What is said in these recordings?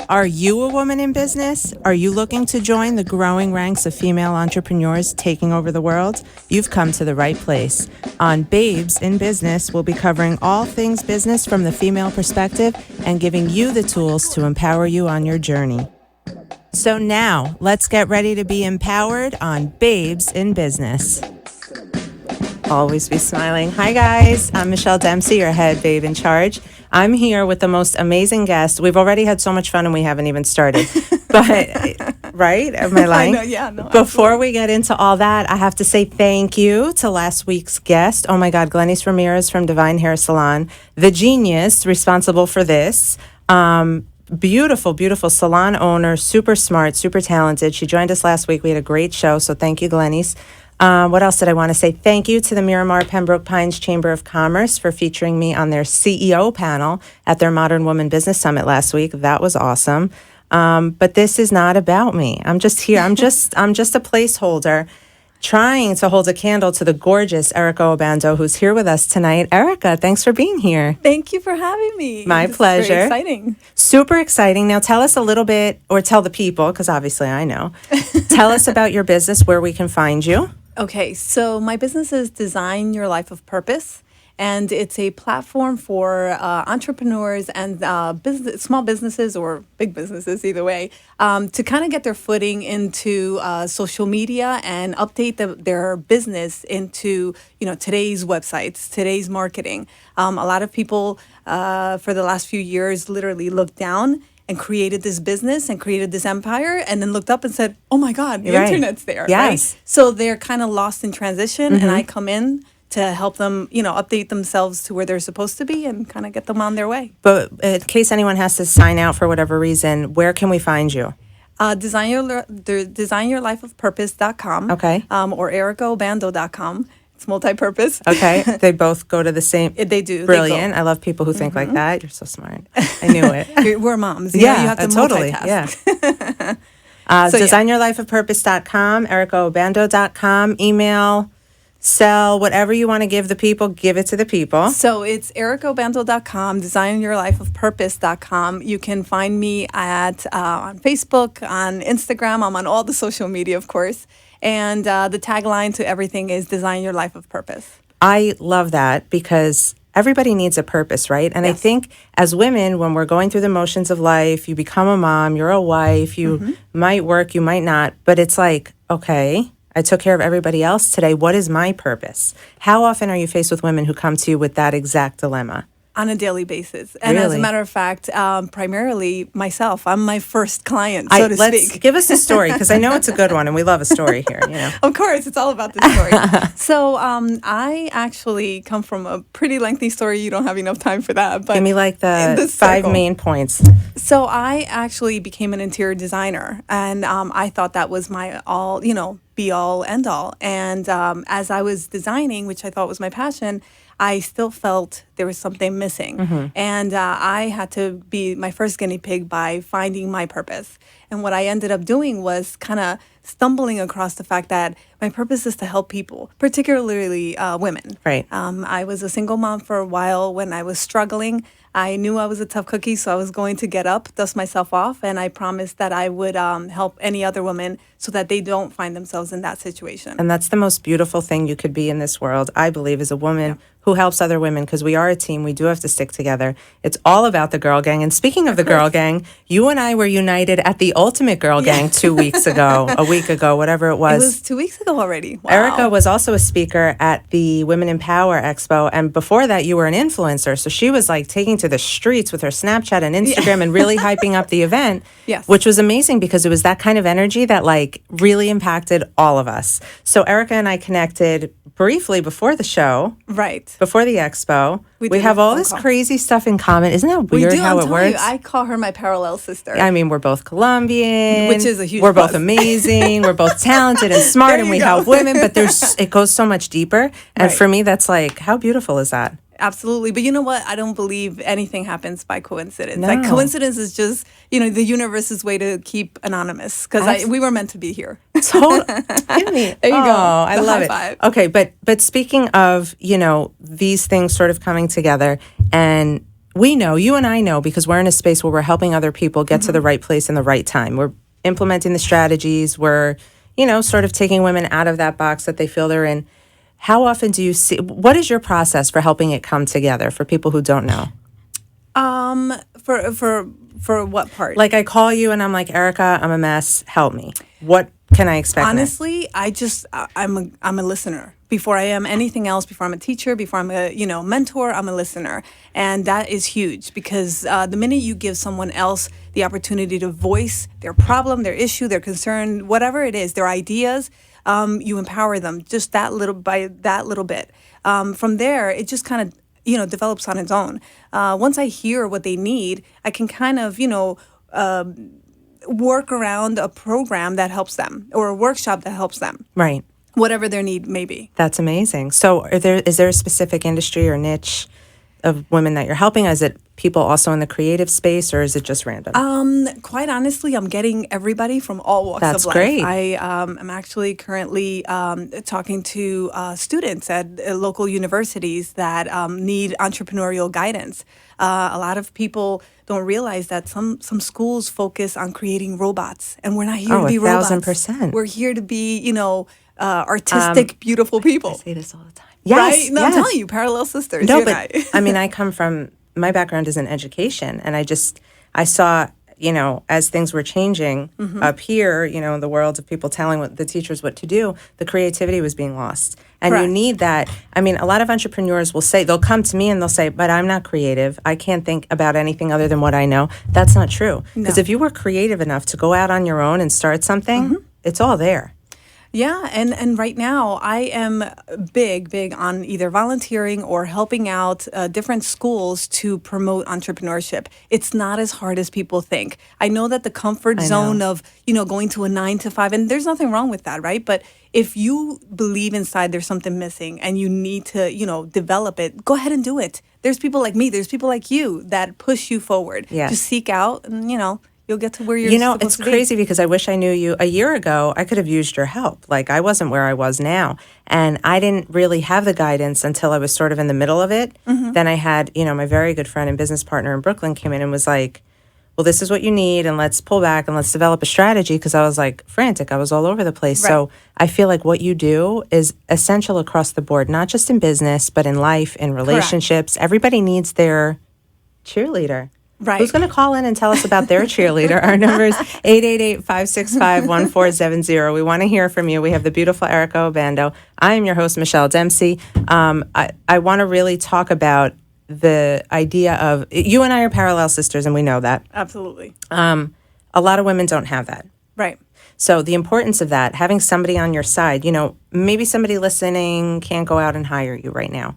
Are you a woman in business? Are you looking to join the growing ranks of female entrepreneurs taking over the world? You've come to the right place. On Babes in Business, we'll be covering all things business from the female perspective and giving you the tools to empower you on your journey. So now, let's get ready to be empowered on Babes in Business. Always be smiling. Hi, guys. I'm Michelle Dempsey, your head babe in charge. I'm here with the most amazing guest. We've already had so much fun and we haven't even started. But, right? Am I lying? I know, yeah, no. Before absolutely. we get into all that, I have to say thank you to last week's guest. Oh my God, Glenys Ramirez from Divine Hair Salon, the genius responsible for this. Beautiful, beautiful salon owner, super smart, super talented. She joined us last week. We had a great show, so thank you, Glenys. What else did I want to say? Thank you to the Miramar Pembroke Pines Chamber of Commerce for featuring me on their CEO panel at their Modern Woman Business Summit last week. That was awesome. But this is not about me. I'm just here. I'm just a placeholder trying to hold a candle to the gorgeous Erica Obando, who's here with us tonight. Erica, thanks for being here. Thank you for having me. My This pleasure. Is very exciting. Super exciting. Now tell us a little bit, or tell the people, because obviously I know. Tell us about your business, where we can find you. Okay, so my business is Design Your Life of Purpose, and it's a platform for entrepreneurs and small businesses or big businesses, either way, to kind of get their footing into social media and update their business into today's websites, today's marketing. A lot of people for the last few years literally looked down and created this business and created this empire and then looked up and said, oh my God, the internet's there. Yes. Right? So they're kind of lost in transition and I come in to help them, update themselves to where they're supposed to be and kind of get them on their way. But in case anyone has to sign out for whatever reason, where can we find you? Designyourlifeofpurpose.com. Okay. Or ericaobando.com. It's multi-purpose. Okay. They both go to the same. They do. Brilliant. I love people who think like that. You're so smart. I knew it. We're moms. You have to totally. multitask. Yeah. Designyourlifeofpurpose.com, ericaobando.com, email, sell, whatever you want to give the people, give it to the people. So it's ericaobando.com, designyourlifeofpurpose.com. You can find me at on Facebook, on Instagram. I'm on all the social media, of course. And the tagline to everything is Design Your Life of Purpose. I love that because everybody needs a purpose, right? And Yes. I think as women, when we're going through the motions of life, you become a mom, you're a wife, you might work, you might not, but it's like, okay, I took care of everybody else today. What is my purpose? How often are you faced with women who come to you with that exact dilemma? On a daily basis. And as Really? a matter of fact, primarily myself. I'm my first client, so to Let's speak. give us a story because I know it's a good one and we love a story here. Of course, it's all about the story. So I actually come from a pretty lengthy story. You don't have enough time for that. But Give me like the 5 circle. main points. So I actually became an interior designer, and I thought that was my all, be all, end all. And as I was designing, which I thought was my passion, I still felt there was something missing. And I had to be my first guinea pig by finding my purpose. And what I ended up doing was kind of stumbling across the fact that my purpose is to help people, particularly women. Right. I was a single mom for a while when I was struggling. I knew I was a tough cookie, so I was going to get up, dust myself off, and I promised that I would help any other woman so that they don't find themselves in that situation. And that's the most beautiful thing you could be in this world, I believe, is a woman who helps other women because we are a team. We do have to stick together. It's all about the girl gang. And speaking of the girl gang, you and I were united at the Ultimate Girl Gang 2 weeks ago, a week ago, whatever it was. It was 2 weeks ago already. Wow. Erica was also a speaker at the Women in Power Expo. And before that, you were an influencer. So she was like taking to the streets with her Snapchat and Instagram and really hyping up the event, Yes. which was amazing because it was that kind of energy that like really impacted all of us. So Erica and I connected briefly before the show. Right. Before the expo, We we did have a all phone this call. crazy stuff in common. Isn't that weird we do, how I'm it telling works? You, I call her my parallel sister. I mean, we're both Colombian, Which is a huge We're both plus. amazing. We're both talented and smart, There and you we go. help women. But it goes so much deeper. And Right. for me, that's like, how beautiful is that? Absolutely. But you know what? I don't believe anything happens by coincidence. No. Like coincidence is just, the universe's way to keep anonymous because we were meant to be here. Total. Give me. There you go. Oh, I The love high it. five. Okay, but speaking of, these things sort of coming together, and we know, you and I know, because we're in a space where we're helping other people get to the right place in the right time. We're implementing the strategies. We're, sort of taking women out of that box that they feel they're in. How often do you see, what is your process for helping it come together for people who don't know? For what part? Like I call you and I'm like, Erica, I'm a mess. Help me. What can I expect next? Honestly, I'm a listener. Before I am anything else, before I'm a teacher, before I'm a mentor, I'm a listener, and that is huge because the minute you give someone else the opportunity to voice their problem, their issue, their concern, whatever it is, their ideas, you empower them just that little by that little bit. From there, it just kind of develops on its own. Once I hear what they need, I can kind of work around a program that helps them or a workshop that helps them. Right. Whatever their need may be. That's amazing. So is there a specific industry or niche of women that you're helping? Is it people also in the creative space, or is it just random? Quite honestly, I'm getting everybody from all walks That's of life. great. I am actually currently talking to students at local universities that need entrepreneurial guidance. A lot of people don't realize that some schools focus on creating robots, and we're not here to be robots. 1,000%. We're here to be, artistic, beautiful people. I say this all the time. Yes, right? No, yes. I'm telling you, parallel sisters. No, you but I mean, I come from, my background is in education, and I saw, as things were changing up here, in the world of people telling the teachers what to do, the creativity was being lost. And Correct. You need that. I mean, a lot of entrepreneurs will say, they'll come to me and they'll say, but I'm not creative. I can't think about anything other than what I know. That's not true. Because if you were creative enough to go out on your own and start something, it's all there. Yeah, and right now I am big on either volunteering or helping out different schools to promote entrepreneurship. It's not as hard as people think. I know that the comfort zone of, going to a 9 to 5, and there's nothing wrong with that, right? But if you believe inside there's something missing and you need to, develop it, go ahead and do it. There's people like me, there's people like you that push you forward. Yes. Just seek out and, you'll get to where you're supposed it's to be. crazy because I wish I knew you a year ago. I could have used your help. Like, I wasn't where I was now. And I didn't really have the guidance until I was sort of in the middle of it. Then I had, my very good friend and business partner in Brooklyn came in and was like, well, this is what you need, and let's pull back and let's develop a strategy, because I was like frantic. I was all over the place. Right. So I feel like what you do is essential across the board, not just in business, but in life, in relationships. Everybody needs their cheerleader. Right. Who's going to call in and tell us about their cheerleader? Our number is 888-565-1470. We want to hear from you. We have the beautiful Erica Obando. I am your host, Michelle Dempsey. I want to really talk about the idea of, you and I are parallel sisters, and we know that. Absolutely. A lot of women don't have that. Right. So the importance of that, having somebody on your side, maybe somebody listening can't go out and hire you right now.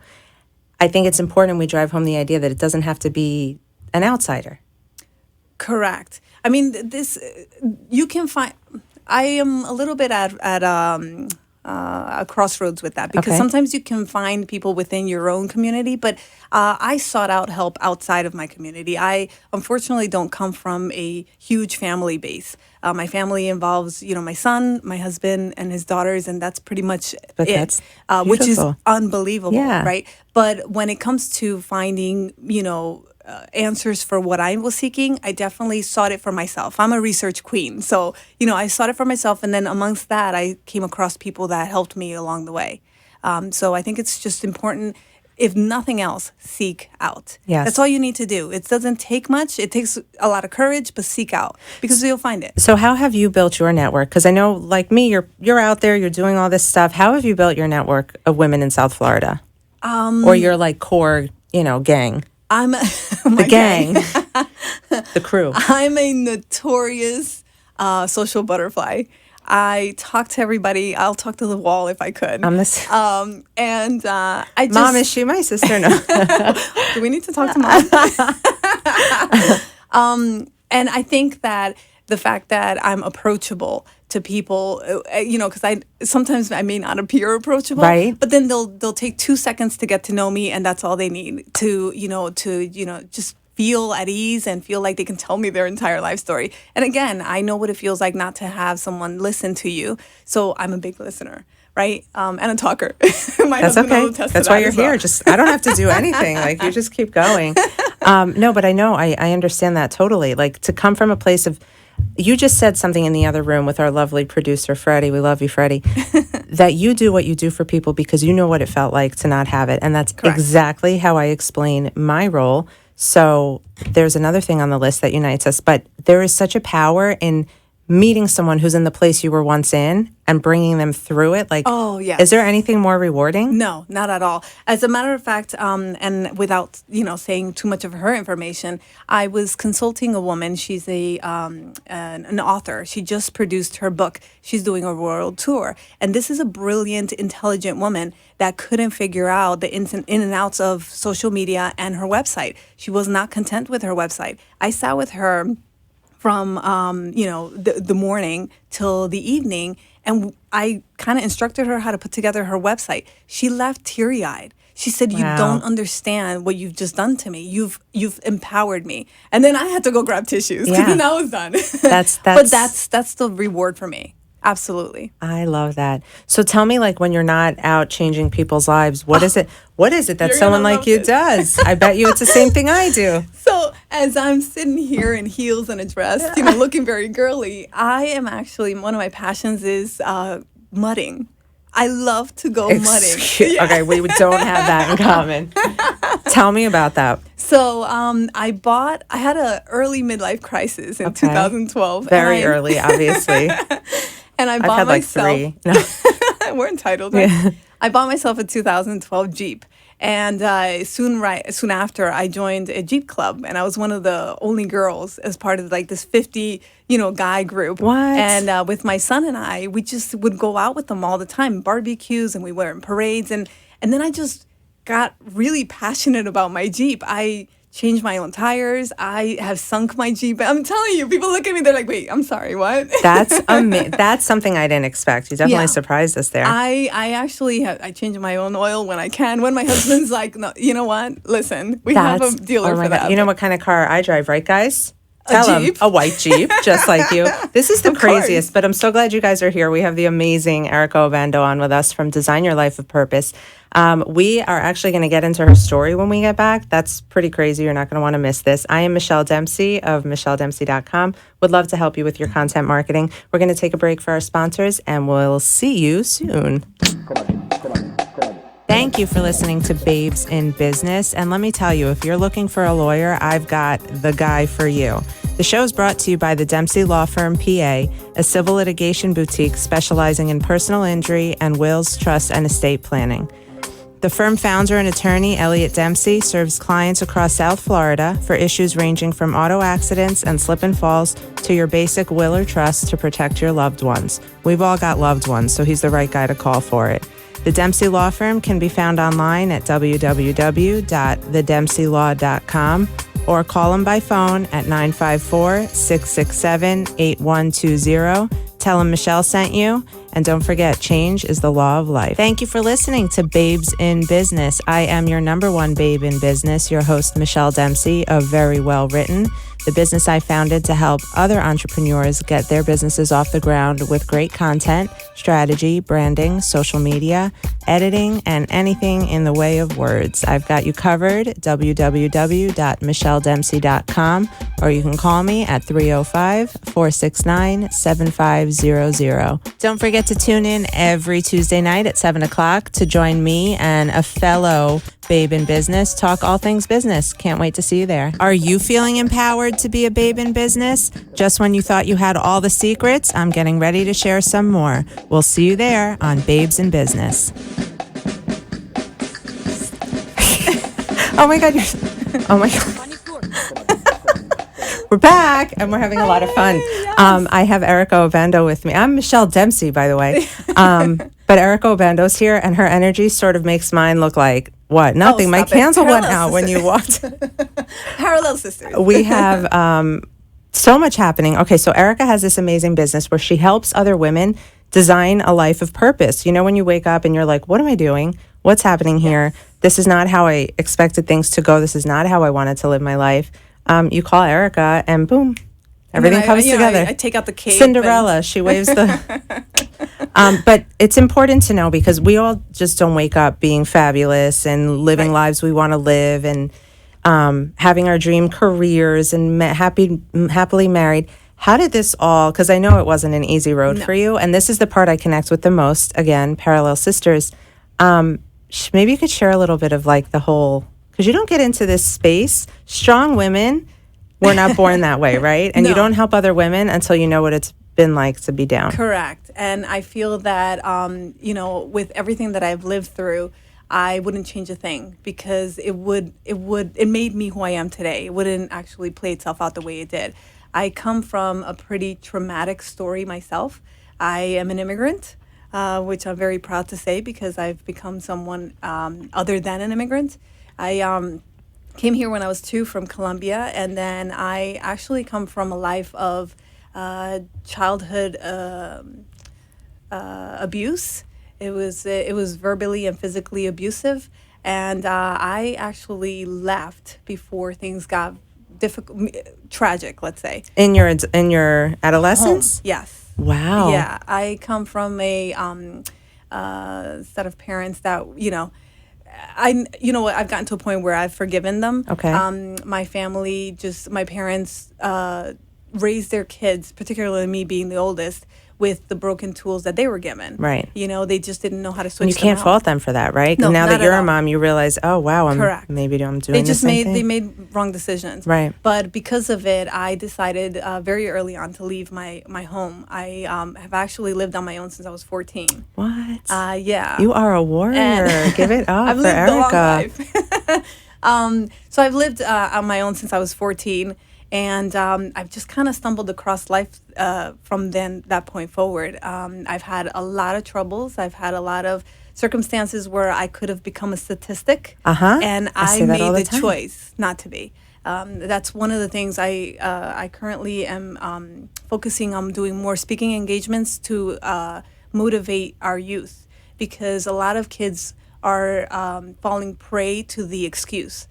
I think it's important we drive home the idea that it doesn't have to be an outsider. Correct. I mean, you can find. I am a little bit at a crossroads with that, because sometimes you can find people within your own community, but I sought out help outside of my community. I unfortunately don't come from a huge family base. My family involves, my son, my husband, and his daughters, and that's pretty much That's which is beautiful. unbelievable, Yeah. right? But when it comes to finding, answers for what I was seeking, I definitely sought it for myself. I'm a research queen. So, I sought it for myself. And then amongst that, I came across people that helped me along the way. So I think it's just important, if nothing else, seek out. Yes. That's all you need to do. It doesn't take much. It takes a lot of courage, but seek out, because you'll find it. So how have you built your network? Because I know, like me, you're out there, you're doing all this stuff. How have you built your network of women in South Florida? Or your core, gang? I'm The gang. The crew. I'm a notorious social butterfly. I talk to everybody. I'll talk to the wall if I could. I'm this. I just. Mom, is she my sister? No. Do we need to talk to mom? And I think that the fact that I'm approachable to people, because sometimes I may not appear approachable, Right. But then they'll take 2 seconds to get to know me, and that's all they need to just feel at ease and feel like they can tell me their entire life story. And again, I know what it feels like not to have someone listen to you, so I'm a big listener. right? And a talker. My That's husband will okay. attest to That's that why you're as well. here. Just I don't have to do anything. Like you just keep going. No, but I know I understand that totally. Like to come from a place of, you just said something in the other room with our lovely producer Freddie. We love you, Freddie. That you do what you do for people because you know what it felt like to not have it, and that's Correct. exactly how I explain my role. So there's another thing on the list that unites us, but there is such a power in meeting someone who's in the place you were once in and bringing them through it. Like, Oh, yes. is there anything more rewarding? No, not at all. As a matter of fact, and without saying too much of her information, I was consulting a woman. She's an author. She just produced her book. She's doing a world tour, and this is a brilliant, intelligent woman that couldn't figure out the in and outs of social media and her website. She was not content with her website. I sat with her from the morning till the evening, and I kind of instructed her how to put together her website. She left teary-eyed. She said, "You Wow. don't understand what you've just done to me. You've empowered me." And then I had to go grab tissues because Yeah. then I was done. But that's the reward for me. Absolutely. I love that. So tell me, like, when you're not out changing people's lives, what is it? What is it that You're someone gonna like love you this. does? I bet you it's the same thing I do. So as I'm sitting here in heels and a dress, looking very girly, I am actually, one of my passions is mudding. I love to go mudding. Yeah. Okay, we don't have that in common. Tell me about that. So I had an early midlife crisis in Okay. 2012. Very early, obviously. And I I've bought had like myself. 3. No. We're entitled. Right? I bought myself a 2012 Jeep. And soon after, I joined a Jeep club, and I was one of the only girls as part of like this 50, guy group. What? And with my son and I, we just would go out with them all the time, barbecues, and we were in parades, and then I just got really passionate about my Jeep. I changed my own tires. I have sunk my Jeep. I'm telling you, people look at me, they're like, "Wait, I'm sorry, what?" That's That's something I didn't expect. You definitely Yeah. surprised us there. I actually I change my own oil when I can. When my husband's like, "No, you know what? Listen, we have a dealer oh my for God. that." You know what kind of car I drive, right, guys? Tell 'em. Jeep? A white Jeep, just like you. This is the Of course. craziest, but I'm so glad you guys are here. We have the amazing Erica Obando on with us from Design Your Life of Purpose. We are actually going to get into her story when we get back. That's pretty crazy. You're not going to want to miss this. I am Michelle Dempsey of michelledempsey.com. Would love to help you with your content marketing. We're going to take a break for our sponsors, and we'll see you soon. Thank you for listening to Babes in Business. And let me tell you, if you're looking for a lawyer, I've got the guy for you. The show is brought to you by the Dempsey Law Firm, PA, a civil litigation boutique specializing in personal injury and wills, trust, and estate planning. The firm founder and attorney, Elliot Dempsey, serves clients across South Florida for issues ranging from auto accidents and slip and falls to your basic will or trust to protect your loved ones. We've all got loved ones, so he's the right guy to call for it. The Dempsey Law Firm can be found online at www.thedempseylaw.com or call him by phone at 954-667-8120. Tell him Michelle sent you. And don't forget, change is the law of life. Thank you for listening to Babes in Business. I am your number one babe in business, your host, Michelle Dempsey of Very Well Written, the business I founded to help other entrepreneurs get their businesses off the ground with great content, strategy, branding, social media, editing, and anything in the way of words. I've got you covered, www.michelledempsey.com, or you can call me at 305-469-7500. Don't forget to tune in every Tuesday night at 7 o'clock to join me and a fellow babe in business talk all things business. Can't wait to see you there. Are you feeling empowered to be a babe in business? Just when you thought you had all the secrets, I'm getting ready to share some more. We'll see you there on Babes in Business. Oh my God. Oh my God. We're back and we're having a lot of fun. I have Erica Obando with me. I'm Michelle Dempsey, by the way. But Erica Obando's here and her energy sort of makes mine look like, what? Nothing. My stop it. candle went Parallel out when you walked. Parallel sisters. We have so much happening. Okay, so Erica has this amazing business where she helps other women design a life of purpose. You know, when you wake up and you're like, what am I doing? What's happening here? This is not how I expected things to go. This is not how I wanted to live my life. You call Erica and boom, everything comes together. I take out the cape. Cinderella. She waves the... But it's important to know because we all just don't wake up being fabulous and living Right. lives we want to live and having our dream careers and happily married. How did this all, because I know it wasn't an easy road No. for you, and this is the part I connect with the most, again, parallel sisters. Maybe you could share a little bit of like the whole, because you don't get into this space. Strong women were not born that way, right? And you No. don't help other women until you know what it's been like to be down. Correct. And I feel that, with everything that I've lived through, I wouldn't change a thing because it made me who I am today. It wouldn't actually play itself out the way it did. I come from a pretty traumatic story myself. I am an immigrant, which I'm very proud to say because I've become someone other than an immigrant. I came here when I was 2 from Colombia, and then I actually come from a life of childhood abuse. It was verbally and physically abusive, and I actually left before things got difficult, tragic. Let's say In your adolescence? home. Yes. Wow. Yeah, I come from a set of parents that I've gotten to a point where I've forgiven them. Okay. My parents raised their kids, particularly me being the oldest, with the broken tools that they were given. Right. They just didn't know how to switch. And you them can't out. fault them for that, right? No, now not that you're at a all. mom, you realize, oh wow, Correct. maybe I'm doing They the just same made thing. wrong decisions. Right. But because of it, I decided very early on to leave my home. I have actually lived on my own since I was 14. What? Yeah. You are a warrior. And Give it up I've for lived a long Erica. life. So I've lived on my own since I was 14, and I've just kind of stumbled across life from that point forward. I've had a lot of troubles. I've had a lot of circumstances where I could have become a statistic, and I I say that all made the the time. choice not to be. That's one of the things I currently am focusing on doing more speaking engagements to motivate our youth, because a lot of kids are falling prey to the excuse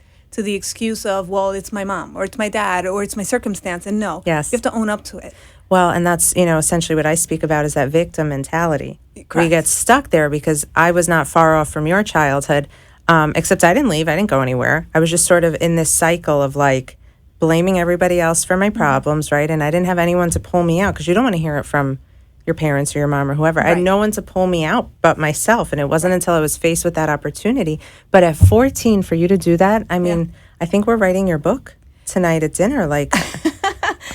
of, well, it's my mom or it's my dad or it's my circumstance. And no, Yes. you have to own up to it. Well, and that's, essentially what I speak about is that victim mentality. We Correct. get stuck there because I was not far off from your childhood, except I didn't leave. I didn't go anywhere. I was just sort of in this cycle of like blaming everybody else for my problems, right? And I didn't have anyone to pull me out because you don't want to hear it from your parents or your mom or whoever. I had Right. no one to pull me out but myself. And it wasn't until I was faced with that opportunity. But at 14, for you to do that, I mean, I think we're writing your book tonight at dinner. Like,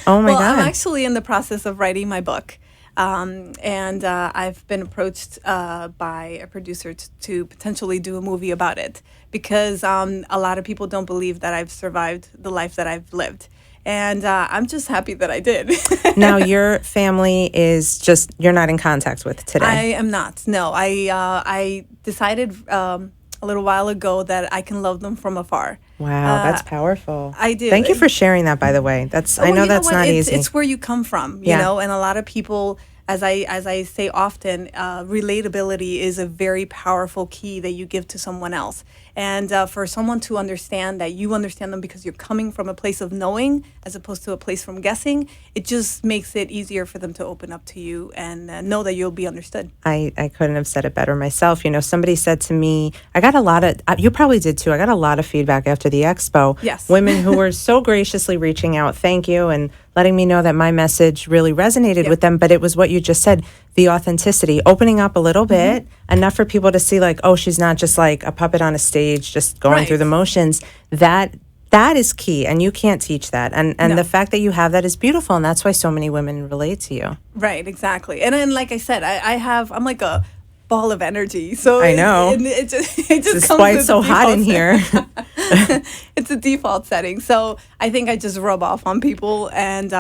oh my Well, God. I'm actually in the process of writing my book. And I've been approached by a producer to potentially do a movie about it, because a lot of people don't believe that I've survived the life that I've lived. And I'm just happy that I did. Now, your family is just, you're not in contact with today. I am not. No, I decided a little while ago that I can love them from afar. Wow, that's powerful. I do. Thank you for sharing that, by the way. I know you that's what? not It's, easy. It's where you come from, Yeah. and a lot of people, as I say often, relatability is a very powerful key that you give to someone else. And for someone to understand that you understand them because you're coming from a place of knowing as opposed to a place from guessing, it just makes it easier for them to open up to you and know that you'll be understood. I couldn't have said it better myself. Somebody said to me, I got a lot of, you probably did too, I got a lot of feedback after the expo. Yes. Women who were so graciously reaching out, thank you, and letting me know that my message really resonated with them. But it was what you just said, the authenticity, opening up a little bit, enough for people to see like, oh, she's not just like a puppet on a stage, just going Right. through the motions. That is key, and you can't teach that. And No. the fact that you have that is beautiful, and that's why so many women relate to you. Right, exactly. And then, like I said, I'm like a ball of energy. So I know. it just That's comes why with it's so the hot in default here. It's a default setting. So I think I just rub off on people, and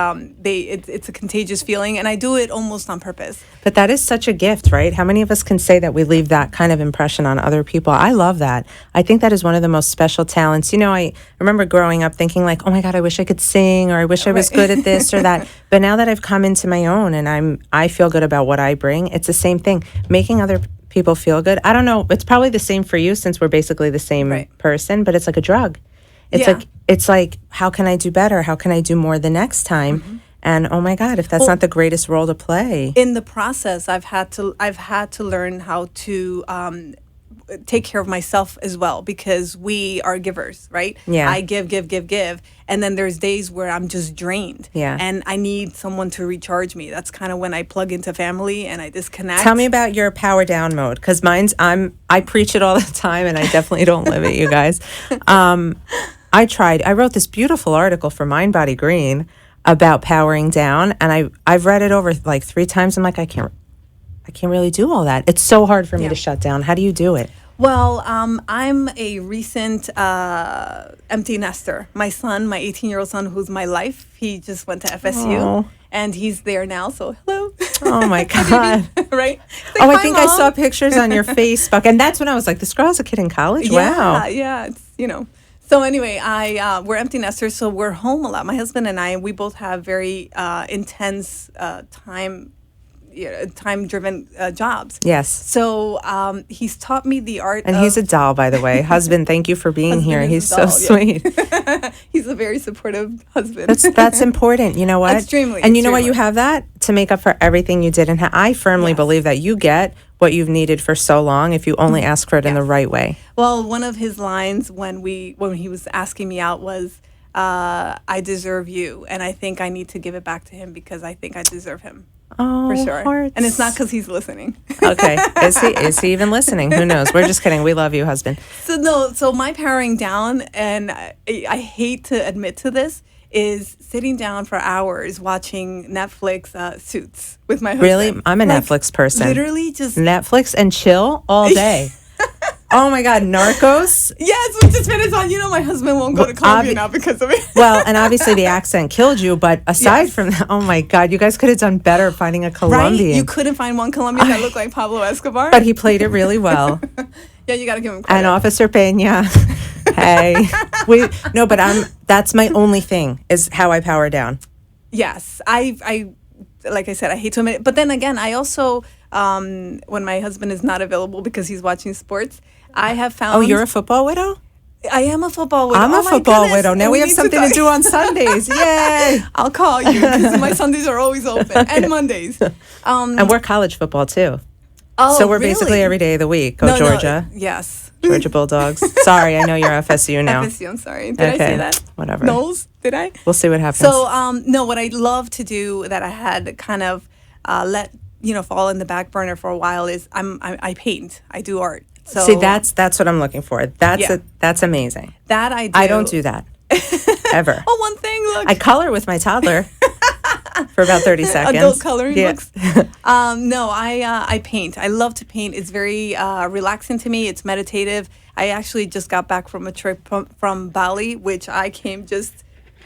it's a contagious feeling, and I do it almost on purpose. But that is such a gift, right? How many of us can say that we leave that kind of impression on other people? I love that. I think that is one of the most special talents. I remember growing up thinking like, oh my God, I wish I could sing, or I wish I was Right. good at this or that. But now that I've come into my own and I feel good about what I bring, it's the same thing. Making other people feel good. I don't know. It's probably the same for you since we're basically the same Right. person, but it's like a drug. It's Yeah. like how can I do better? How can I do more the next time? And oh my God, if that's not the greatest role to play. In the process, I've had to learn how to take care of myself as well, because we are givers, right? Yeah. I give, and then there's days where I'm just drained. Yeah. And I need someone to recharge me. That's kind of when I plug into family and I disconnect. Tell me about your power down mode, because I preach it all the time, and I definitely don't live it, you guys. I wrote this beautiful article for Mind Body Green about powering down, and I've read it over like 3 times. I'm like, I can't really do all that. It's so hard for me to shut down. How do you do it? Well, I'm a recent empty nester. My son, my 18-year-old son, who's my life, he just went to FSU, and he's there now. So hello. Oh my God! Right? Oh, I think I saw pictures on your Facebook, and that's when I was like, "This girl has a kid in college." Wow. Yeah. It's. So anyway, we're empty nesters, so we're home a lot. My husband and I, we both have very intense time-driven jobs. Yes. So he's taught me the art. And he's a doll, by the way. Husband, thank you for being here. He's so sweet. He's a very supportive husband. That's important. You know what? Extremely. And you know what? You have that to make up for everything you didn't have. I firmly believe that you get what you've needed for so long if you only ask for it in the right way. Well, one of his lines when he was asking me out was, "I deserve you, and I think I need to give it back to him because I think I deserve him." Oh, for sure. Hearts. And it's not because he's listening. Okay. Is he even listening? Who knows? We're just kidding. We love you, husband. So my powering down, and I hate to admit to this, is sitting down for hours watching Netflix Suits with my husband. Really? I'm a Netflix person. Literally just Netflix and chill all day. Oh my God, Narcos? Yes, we just finished on. My husband won't go to Colombia now because of it. Well, and obviously the accent killed you, but aside from that, oh my God, you guys could have done better finding a Colombian. Right? You couldn't find one Colombian that looked like Pablo Escobar. But he played it really well. Yeah, you got to give him credit. And Officer Peña. Hey. That's my only thing is how I power down. Yes. I like I said, I hate to admit it. But then again, I also, when my husband is not available because he's watching sports, I have found... Oh, you're a football widow? I am a football widow. I'm a football widow. Now we have something to do on Sundays. Yay! I'll call you because my Sundays are always open and Mondays. And we're college football too. Oh, so we're really? basically every day of the week. Go Georgia. No, yes. Georgia Bulldogs. Sorry, I know you're FSU now. FSU, I'm sorry. Did I say that? Whatever. Knowles, did I? We'll see what happens. So, no, what I love to do that I had kind of let fall in the back burner for a while is I paint. I do art. So see, that's what I'm looking for. That's amazing. That I do. I don't do that ever. Oh, one thing. Look, I color with my toddler for about 30 seconds. Adult coloring books. No, I paint. I love to paint. It's very relaxing to me. It's meditative. I actually just got back from a trip from Bali, which I came just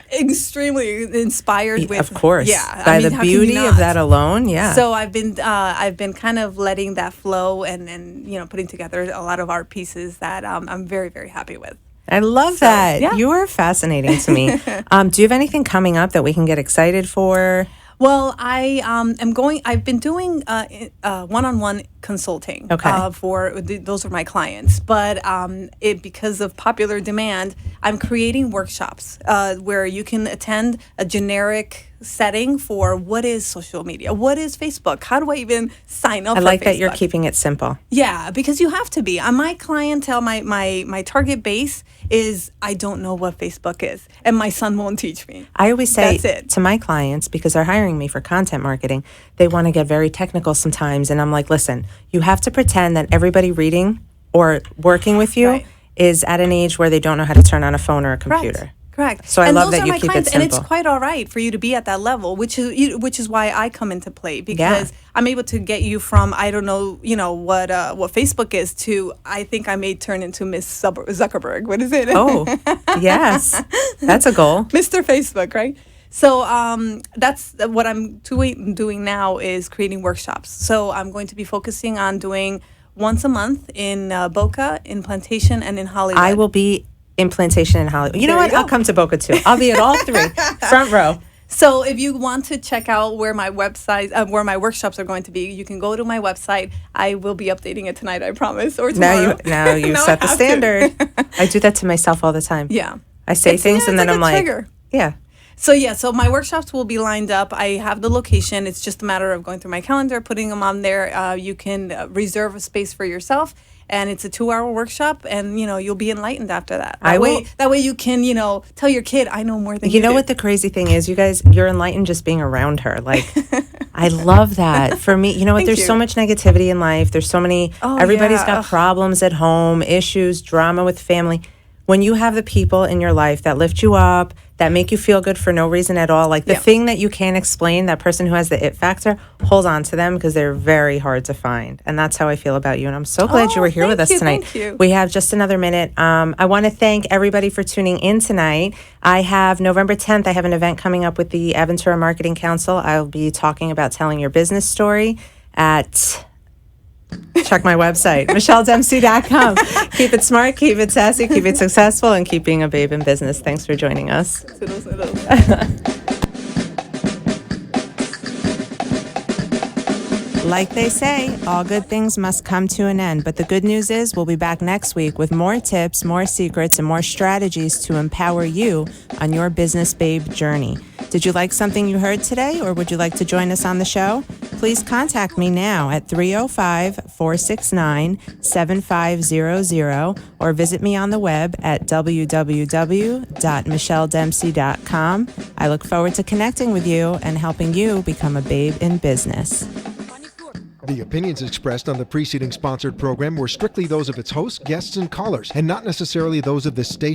extremely inspired with. Of course. Yeah. By the beauty of that alone. Yeah. So I've been kind of letting that flow and putting together a lot of art pieces that I'm very, very happy with. I love that. Yeah. You are fascinating to me. Do you have anything coming up that we can get excited for? Well, I've been doing one-on-one consulting for those are my clients. But because of popular demand, I'm creating workshops where you can attend a generic setting for what is social media, what is Facebook, how do I even sign up I for like Facebook? that you're keeping it simple. Yeah, because you have to be. My clientele, my target base is I don't know what Facebook is, and my son won't teach me. I always say That's it. to my clients, because they're hiring me for content marketing, they want to get very technical sometimes, and I'm like, listen, you have to pretend that everybody reading or working with you is at an age where they don't know how to turn on a phone or a computer. Correct. So I love that you keep it simple. And it's quite all right for you to be at that level, which is why I come into play, because I'm able to get you from I don't know, what Facebook is to I think I may turn into Miss Zuckerberg. What is it? Oh, yes, that's a goal. Mr. Facebook, right? So that's what I'm doing now is creating workshops. So I'm going to be focusing on doing once a month in Boca, in Plantation, and in Hollywood. I will be in Plantation in Hollywood. You know what? I'll come to Boca too. I'll be at all 3, front row. So if you want to check out where my website, where my workshops are going to be, you can go to my website. I will be updating it tonight, I promise, or tomorrow. Now you set the standard. I do that to myself all the time. Yeah. I say things and then I'm like, trigger. yeah. So my workshops will be lined up. I have the location. It's just a matter of going through my calendar, putting them on there. You can reserve a space for yourself, and it's a 2-hour workshop, and you'll be enlightened after that. That way you can tell your kid, I know more than you You know do. what the crazy thing is, you guys, you're enlightened just being around her. Like, I love that. For me, you know what? Thank There's you. so much negativity in life. There's so many. Everybody's yeah. got Ugh. problems at home, issues, drama with family. When you have the people in your life that lift you up, that make you feel good for no reason at all, like the Yeah. thing that you can't explain, that person who has the it factor, hold on to them because they're very hard to find. And that's how I feel about you. And I'm so glad you were here with us tonight. Thank you. We have just another minute. I want to thank everybody for tuning in tonight. I have November 10th, I have an event coming up with the Aventura Marketing Council. I'll be talking about telling your business story at... Check my website, michelledempsey.com. Keep it smart, keep it sassy, keep it successful, and keep being a babe in business. Thanks for joining us. Like they say, all good things must come to an end. But the good news is we'll be back next week with more tips, more secrets, and more strategies to empower you on your business babe journey. Did you like something you heard today, or would you like to join us on the show? Please contact me now at 305-469-7500 or visit me on the web at www.michelledempsey.com. I look forward to connecting with you and helping you become a babe in business. The opinions expressed on the preceding sponsored program were strictly those of its hosts, guests, and callers, and not necessarily those of the station.